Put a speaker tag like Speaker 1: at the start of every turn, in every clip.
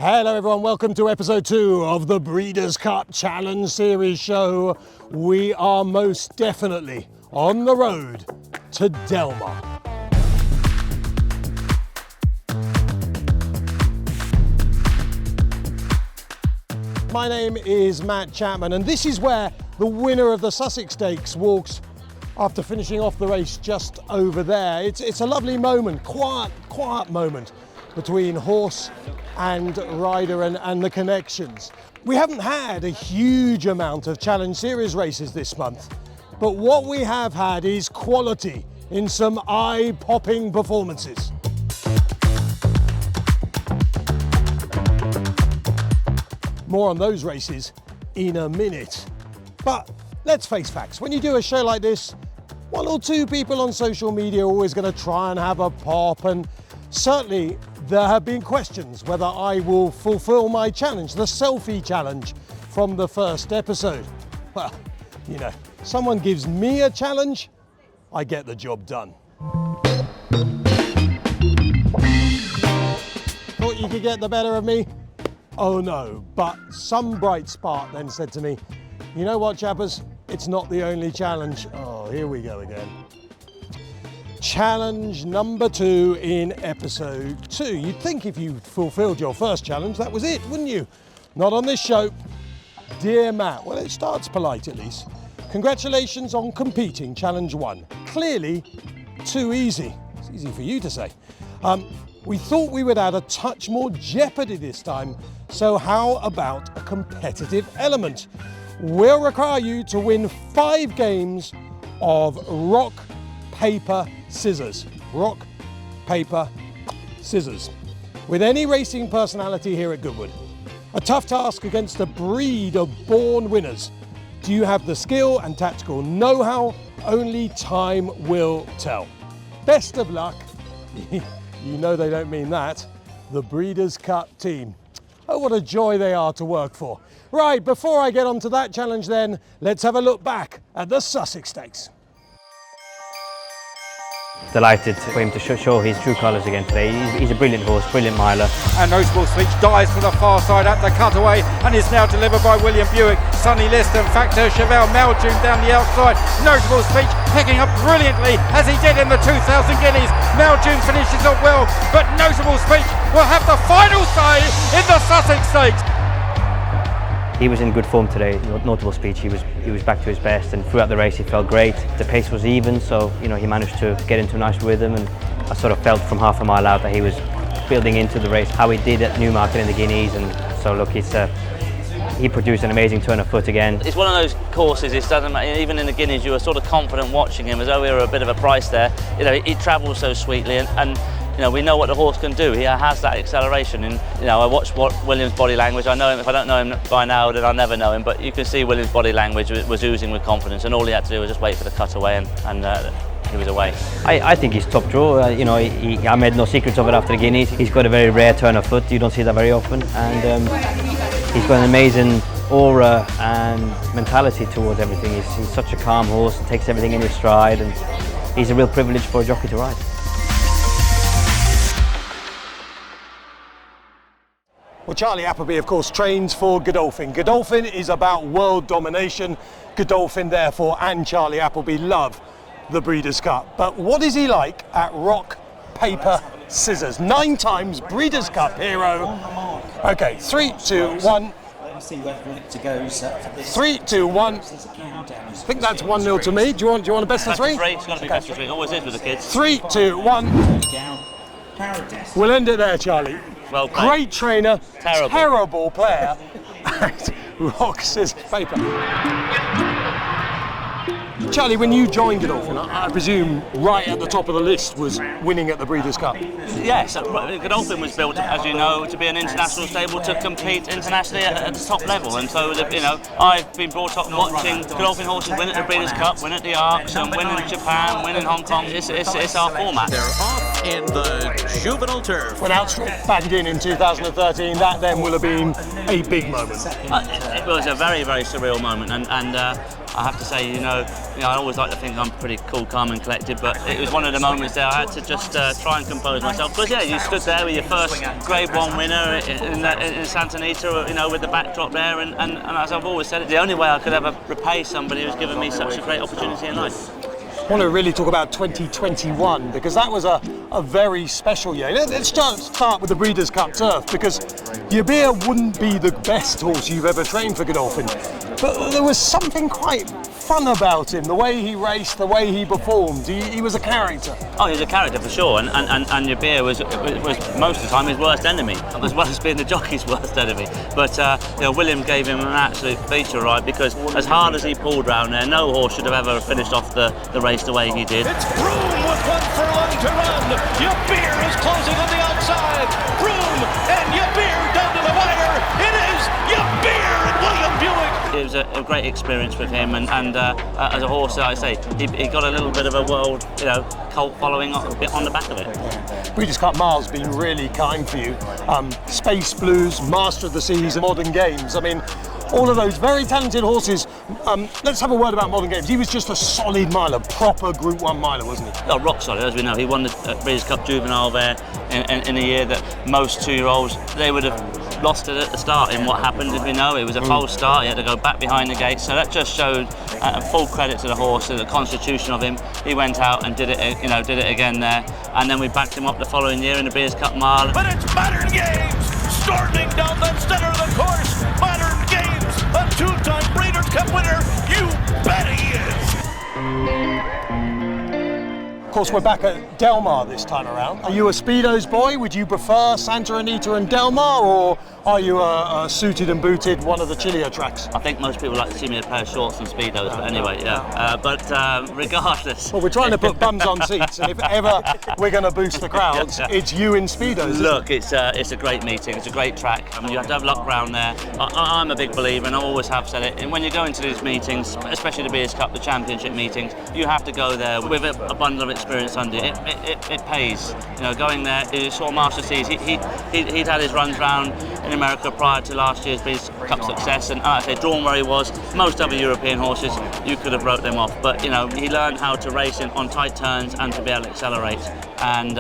Speaker 1: Hello everyone, welcome to episode 2 of the Breeders' Cup Challenge Series show. We are most definitely on the road to Delmar. My name is Matt Chapman and this is where the winner of the Sussex Stakes walks after finishing off the race just over there. It's a lovely moment, quiet moment between horse and rider and the connections. We haven't had a huge amount of Challenge Series races this month, but what we have had is quality in some eye-popping performances. More on those races in a minute. But let's face facts, when you do a show like this, one or two people on social media are always going to try and have a pop, and certainly there have been questions whether I will fulfill my challenge, the selfie challenge from the first episode. Well, you know, someone gives me a challenge, I get the job done. Thought you could get the better of me? Oh no, but some bright spark then said to me, you know what, chappers, it's not the only challenge. Oh, here we go again. Challenge number 2 in episode 2. You'd think if you fulfilled your first challenge, that was it, wouldn't you? Not on this show. Dear Matt, well, it starts polite at least. Congratulations on competing challenge 1. Clearly too easy. It's easy for you to say. We thought we would add a touch more jeopardy this time, so how about a competitive element? We'll require you to win 5 games of rock, paper, scissors. Rock, paper, scissors. With any racing personality here at Goodwood. A tough task against a breed of born winners. Do you have the skill and tactical know-how? Only time will tell. Best of luck. You know they don't mean that. The Breeders' Cup team. Oh, what a joy they are to work for. Right, before I get on to that challenge then, let's have a look back at the Sussex Stakes.
Speaker 2: Delighted for him to show his true colours again today. He's a brilliant horse, brilliant miler.
Speaker 3: And Notable Speech dives to the far side at the cutaway and is now delivered by William Buick. Sunny Liston, Factor Chevelle, Maljune down the outside. Notable Speech picking up brilliantly as he did in the 2,000 guineas. Maljune finishes up well, but Notable Speech will have the final say in the Sussex Stakes.
Speaker 2: He was in good form today. Notable Speech. He was back to his best, and throughout the race he felt great. The pace was even, so you know he managed to get into a nice rhythm, and I sort of felt from half a mile out that he was building into the race how he did at Newmarket in the Guineas, and so look, he produced an amazing turn of foot again.
Speaker 4: It's one of those courses, it doesn't matter, even in the Guineas you were sort of confident watching him as though we were a bit of a price there. You know, he travels so sweetly, and you know, we know what the horse can do. He has that acceleration, and you know, I watched William's body language. I know him. If I don't know him by now, then I'll never know him. But you can see William's body language was oozing with confidence, and all he had to do was just wait for the cutaway, and he was away.
Speaker 2: I think he's top draw. You know, I made no secrets of it after the Guineas. He's got a very rare turn of foot. You don't see that very often, and he's got an amazing aura and mentality towards everything. He's such a calm horse. Takes everything in his stride, and he's a real privilege for a jockey to ride.
Speaker 1: Well, Charlie Appleby, of course, trains for Godolphin. Godolphin is about world domination. Godolphin, therefore, and Charlie Appleby love the Breeders' Cup. But what is he like at rock, paper, scissors? 9 times Breeders' Cup hero. Okay, 3, 2, 1.
Speaker 5: Let's see whether it goes for this.
Speaker 1: 3, 2, 1. I think that's 1-0 to me. Do you want a best of 3?
Speaker 4: It's got to be best of 3. It always is with the kids.
Speaker 1: 3, 2, 1. We'll end it there, Charlie.
Speaker 4: Well played.
Speaker 1: Great trainer,
Speaker 4: Terrible
Speaker 1: player, and rock, scissors, paper. Charlie, when you joined Godolphin, I presume right at the top of the list was winning at the Breeders' Cup.
Speaker 4: Yes, Godolphin was built, as you know, to be an international stable to compete internationally at the top level, and so you know I've been brought up watching Godolphin horses win at the Breeders' Cup, win at the Arcs, and win in Japan, win in Hong Kong. It's our format.
Speaker 6: There are in the juvenile turf.
Speaker 1: When Outstrip bagged in 2013, that then will have been a big moment.
Speaker 4: It was a very, very surreal moment, and I have to say, you know, I always like to think I'm pretty cool, calm and collected, but it was one of the moments there I had to just try and compose myself. Because yeah, you stood there with your first Grade 1 winner in Santa Anita, you know, with the backdrop there, and as I've always said, the only way I could ever repay somebody who's given me such a great opportunity in life.
Speaker 1: I want to really talk about 2021 because that was a very special year. Let's start with the Breeders' Cup Turf, because 𝙍𝙤𝙖𝙙 wouldn't be the best horse you've ever trained for Godolphin, but there was something quite fun about him, the way he raced, the way he performed. He was a character.
Speaker 4: Oh, he was a character for sure, and 𝙍𝙖𝙖𝙗 was most of the time his worst enemy, as well as being the jockey's worst enemy. But you know, William gave him an absolute feature ride, because as hard as he pulled round there, no horse should have ever finished off the race the way he did.
Speaker 6: It's Broome with 1 furlong to run. 𝙍𝙖𝙖𝙗 is closing on the outside. Broome and 𝙍𝙖𝙖𝙗 down to the wire. It is 𝙍𝙖𝙖𝙗 and William Buick.
Speaker 4: It was a great experience with him, and as a horse, like I say, he got a little bit of a world, you know, cult following on the back of it.
Speaker 1: Breeders' Cup Mile's been really kind for you. Space Blues, Master of the Seas, and Modern Games. I mean, all of those very talented horses. Let's have a word about Modern Games. He was just a solid miler, proper Group 1 miler, wasn't he?
Speaker 4: Oh, rock solid, as we know. He won the Breeders' Cup Juvenile there in a year that most 2-year-olds, they would have lost it at the start. In what happened, as we know, it was a false start. He had to go back behind the gate, so that just showed full credit to the horse, to the constitution of him. He went out and did it, you know, did it again there, and then we backed him up the following year in the Breeders' Cup Mile.
Speaker 6: But it's Modern Games starting down the center of the course. Modern Games, a 2-time Breeders' Cup winner. You bet he is.
Speaker 1: Of course, we're back at Del Mar this time around. Are you a Speedos boy? Would you prefer Santa Anita and Del Mar, or are you a suited and booted one of the chillier tracks?
Speaker 4: I think most people like to see me in a pair of shorts and Speedos, but anyway, yeah. But regardless...
Speaker 1: Well, we're trying to put bums on seats, and if ever we're going to boost the crowds, it's you in Speedos.
Speaker 4: Look, it's a great meeting, it's a great track. I mean, you have to have luck round there. I'm a big believer, and I always have said it, and when you go into these meetings, especially the Breeders' Cup, the championship meetings, you have to go there with a bundle of experience under you. It pays. You know, going there, you saw Master Seas, he'd had his runs round in America prior to last year's Breeders' Cup success, and like I say, drawn where he was, most other European horses, you could have wrote them off. But you know, he learned how to race on tight turns and to be able to accelerate. And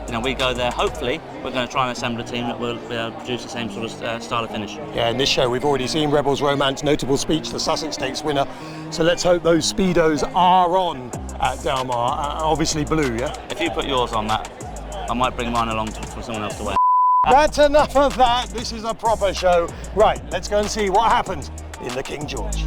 Speaker 4: you know, we go there. Hopefully, we're going to try and assemble a team that will be able to produce the same sort of style of finish.
Speaker 1: Yeah, in this show we've already seen Rebel's Romance, Notable Speech, the Sussex Stakes winner. So let's hope those Speedos are on at Del Mar. Obviously blue, yeah?
Speaker 4: If you put yours on that, I might bring mine along for someone else to wear.
Speaker 1: That's enough of that. This is a proper show. Right, let's go and see what happened in the King George.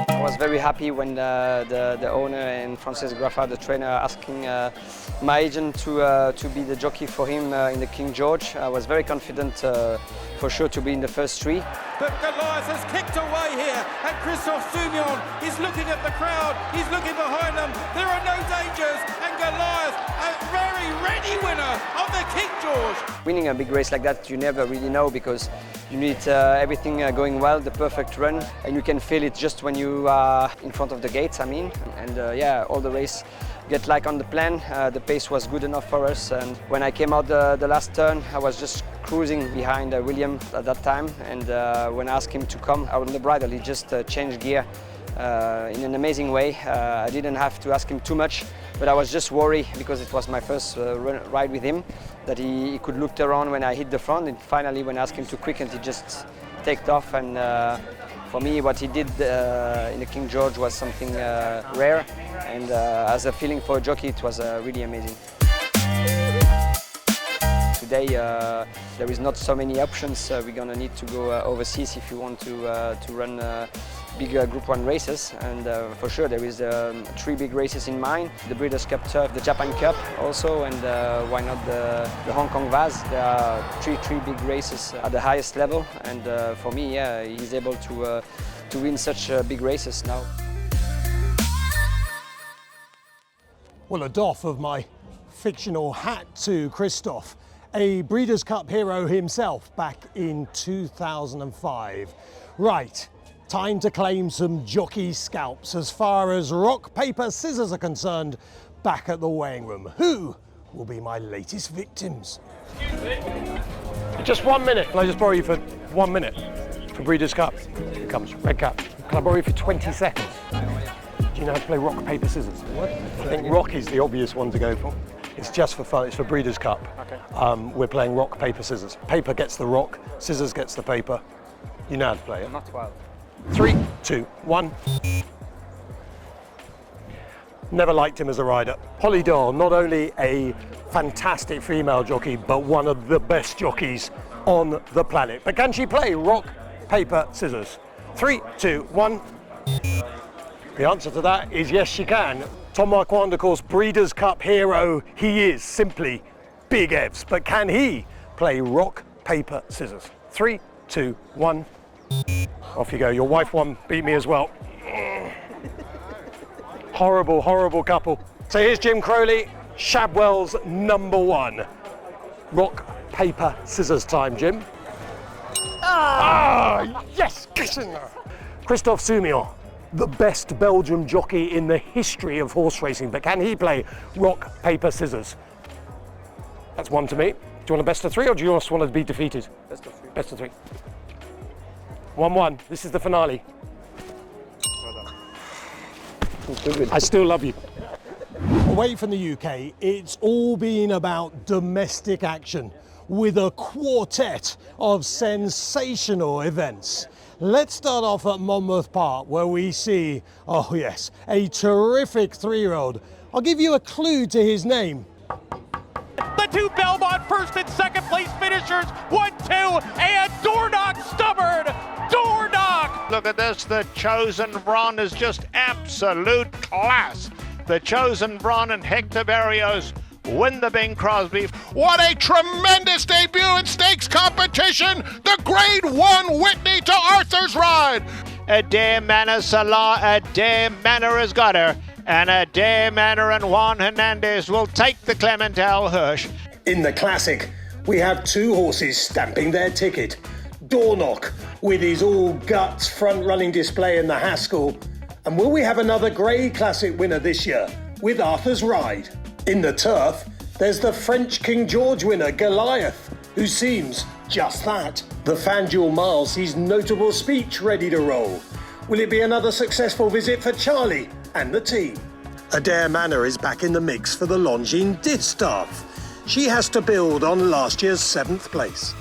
Speaker 7: I was very happy when the owner and Frances Graffa, the trainer, asking my agent to be the jockey for him in the King George. I was very confident for sure to be in the first 3.
Speaker 3: But Goliath has kicked away here, and Christophe Soumillon is looking at the crowd, he's looking behind them, there are no dangers, and Goliath, a very ready winner of the King George.
Speaker 7: Winning a big race like that, you never really know, because you need everything going well, the perfect run, and you can feel it just when you are in front of the gates, I mean. And yeah, all the race get like on the plan. The pace was good enough for us, and when I came out the last turn, I was just cruising behind William at that time, and when I asked him to come out on the bridle, he just changed gear in an amazing way. I didn't have to ask him too much, but I was just worried because it was my first ride with him, that he could look around when I hit the front, and finally when I asked him to quicken, he just taked off. And for me, what he did in the King George was something rare, and as a feeling for a jockey, it was really amazing. Today there is not so many options. We're gonna need to go overseas if you want to run big Group 1 races, and for sure there is 3 big races in mind: the Breeders' Cup Turf, the Japan Cup also, and why not the Hong Kong Vase. There are three big races at the highest level, and for me, yeah, he's able to win such big races now.
Speaker 1: Well, a doff of my fictional hat to Christophe, a Breeders' Cup hero himself back in 2005. Right, time to claim some jockey scalps as far as rock, paper, scissors are concerned back at the weighing room. Who will be my latest victims?
Speaker 8: Just 1 minute. Can I just borrow you for 1 minute? For Breeders' Cup. Here comes, red cap. Can I borrow you for 20 seconds? Do you know how to play rock, paper, scissors? What? I think rock is the obvious one to go for. It's just for fun, it's for Breeders' Cup. Okay. We're playing rock, paper, scissors. Paper gets the rock, scissors gets the paper. You know how to play it?
Speaker 7: Not well.
Speaker 8: 3, 2, 1. Never liked him as a rider. Holly Dahl, not only a fantastic female jockey, but one of the best jockeys on the planet. But can she play rock, paper, scissors? 3, 2, 1. The answer to that is yes, she can. Tom Marquand, of course, Breeders' Cup hero. He is simply Big Evs. But can he play rock, paper, scissors? 3, 2, 1. Off you go. Your wife won, beat me as well. Horrible, horrible couple. So here's Jim Crowley, Shadwell's #1. Rock, paper, scissors time, Jim. Ah, yes, get in there. Christophe Soumillon, the best Belgian jockey in the history of horse racing, but can he play rock, paper, scissors? That's 1 to me. Do you want a best of 3 or do you just want to be defeated?
Speaker 7: Best of 3.
Speaker 8: Best of 3. 1-1. This is the finale. I still love you.
Speaker 1: Away from the UK, it's all been about domestic action with a quartet of sensational events. Let's start off at Monmouth Park, where we see, oh yes, a terrific 3-year-old. I'll give you a clue to his name.
Speaker 6: The 2 Belmont first and second place finishers, 1-2, and Dornoch stubborn. Dornoch!
Speaker 9: Look at this, the Chosen Bron is just absolute class. The Chosen Bron and Hector Berrios win the Bing Crosby.
Speaker 10: What a tremendous debut in stakes competition! The Grade 1 Whitney to Arthur's Ride!
Speaker 9: Adair Manor Salah, Adair Manor has got her, and Adair Manor and Juan Hernandez will take the Clementel Hirsch.
Speaker 1: In the Classic, we have 2 horses stamping their ticket. Dornoch with his all-guts front-running display in the Haskell. And will we have another Grade Classic winner this year with Arthur's Ride? In the Turf, there's the French King George winner Goliath, who seems just that. The FanDuel Mile sees notable speech ready to roll. Will it be another successful visit for Charlie and the team? Adair Manor is back in the mix for the Longines Distaff. She has to build on last year's 7th place.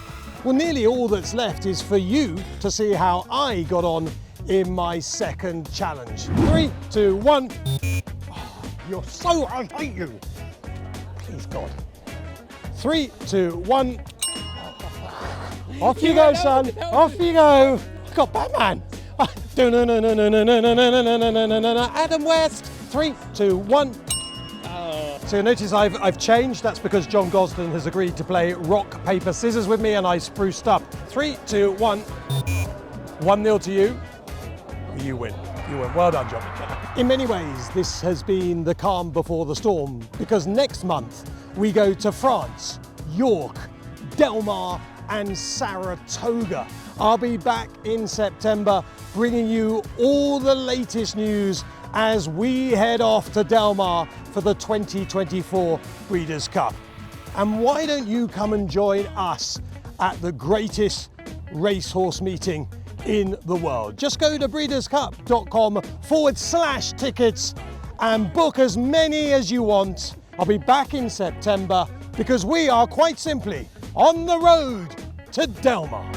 Speaker 1: Well, nearly all that's left is for you to see how I got on in my second challenge. 3, 2, 1. Oh, you're so, I hate you. Please, God. 3, 2, 1. Off you go, son. Off you go. God, Batman. Adam West. 3, 2, 1. So you notice I've changed. That's because John Gosden has agreed to play rock, paper, scissors with me, and I spruced up. 3, 2, 1. 1-0 to you. You win. You win. Well done, John. In many ways, this has been the calm before the storm, because next month we go to France, York, Del Mar, and Saratoga. I'll be back in September bringing you all the latest news as we head off to Del Mar for the 2024 Breeders' Cup. And why don't you come and join us at the greatest racehorse meeting in the world? Just go to breederscup.com/tickets and book as many as you want. I'll be back in September because we are quite simply on the road to Del Mar.